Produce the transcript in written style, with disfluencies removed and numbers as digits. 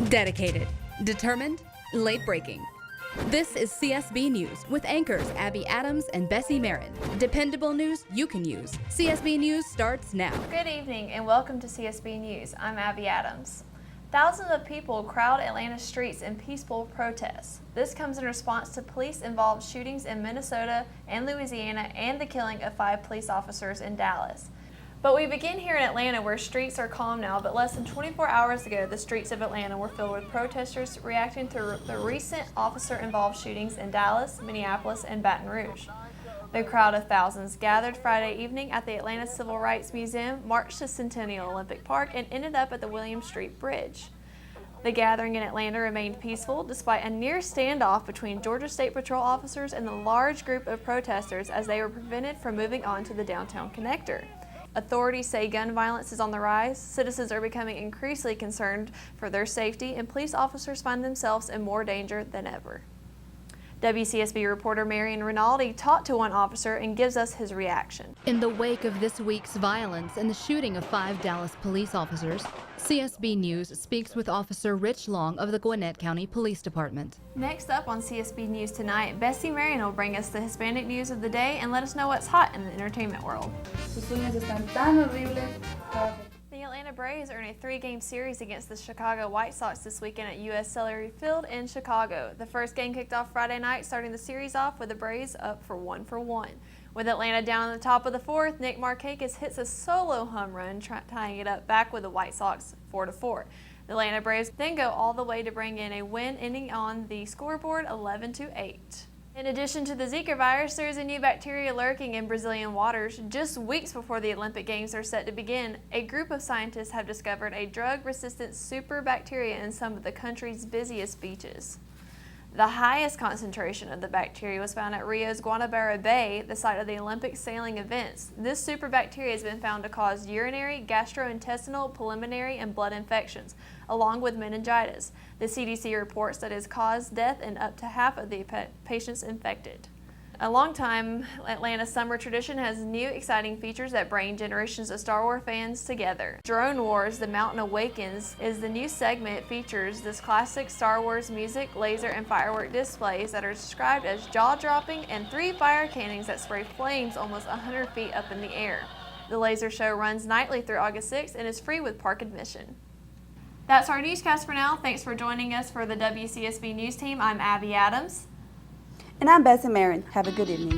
Dedicated, determined, late-breaking. This is CSB News with anchors Abbey Adams and Bessie Marin. Dependable news you can use. CSB News starts now. Good evening and welcome to CSB News. I'm Abbey Adams. Thousands of people crowd Atlanta streets in peaceful protests. This comes in response to police-involved shootings in Minnesota and Louisiana and the killing of 5 police officers in Dallas. But we begin here in Atlanta, where streets are calm now, but less than 24 hours ago, the streets of Atlanta were filled with protesters reacting to the recent officer-involved shootings in Dallas, Minneapolis, and Baton Rouge. The crowd of thousands gathered Friday evening at the Atlanta Civil Rights Museum, marched to Centennial Olympic Park, and ended up at the William Street Bridge. The gathering in Atlanta remained peaceful despite a near standoff between Georgia State Patrol officers and the large group of protesters as they were prevented from moving on to the downtown connector. Authorities say gun violence is on the rise, citizens are becoming increasingly concerned for their safety, and police officers find themselves in more danger than ever. WCSB reporter Marion Rinaldi talked to one officer and gives us his reaction. In the wake of this week's violence and the shooting of 5 Dallas police officers, CSB News speaks with Officer Rich Long of the Gwinnett County Police Department. Next up on CSB News tonight, Bessie Marin will bring us the Hispanic news of the day and let us know what's hot in the entertainment world. The Atlanta Braves are in a 3-game series against the Chicago White Sox this weekend at U.S. Celery Field in Chicago. The first game kicked off Friday night, starting the series off with the Braves up for 1-for-1. With Atlanta down on the top of the 4th, Nick Markakis hits a solo home run, tying it up back with the White Sox 4-4. The Atlanta Braves then go all the way to bring in a win, ending on the scoreboard 11-8. In addition to the Zika virus, there is a new bacteria lurking in Brazilian waters. Just weeks before the Olympic Games are set to begin, a group of scientists have discovered a drug-resistant super bacteria in some of the country's busiest beaches. The highest concentration of the bacteria was found at Rio's Guanabara Bay, the site of the Olympic sailing events. This super bacteria has been found to cause urinary, gastrointestinal, pulmonary, and blood infections, along with meningitis. The CDC reports that it has caused death in up to half of the patients infected. A long-time Atlanta summer tradition has new exciting features that bring generations of Star Wars fans together. Drone Wars: The Mountain Awakens is the new segment. It features this classic Star Wars music, laser, and firework displays that are described as jaw-dropping, and 3 fire cannons that spray flames almost 100 feet up in the air. The laser show runs nightly through August 6th and is free with park admission. That's our newscast for now. Thanks for joining us for the WCSB News team. I'm Abbey Adams. And I'm Bessie Marin. Have a good evening.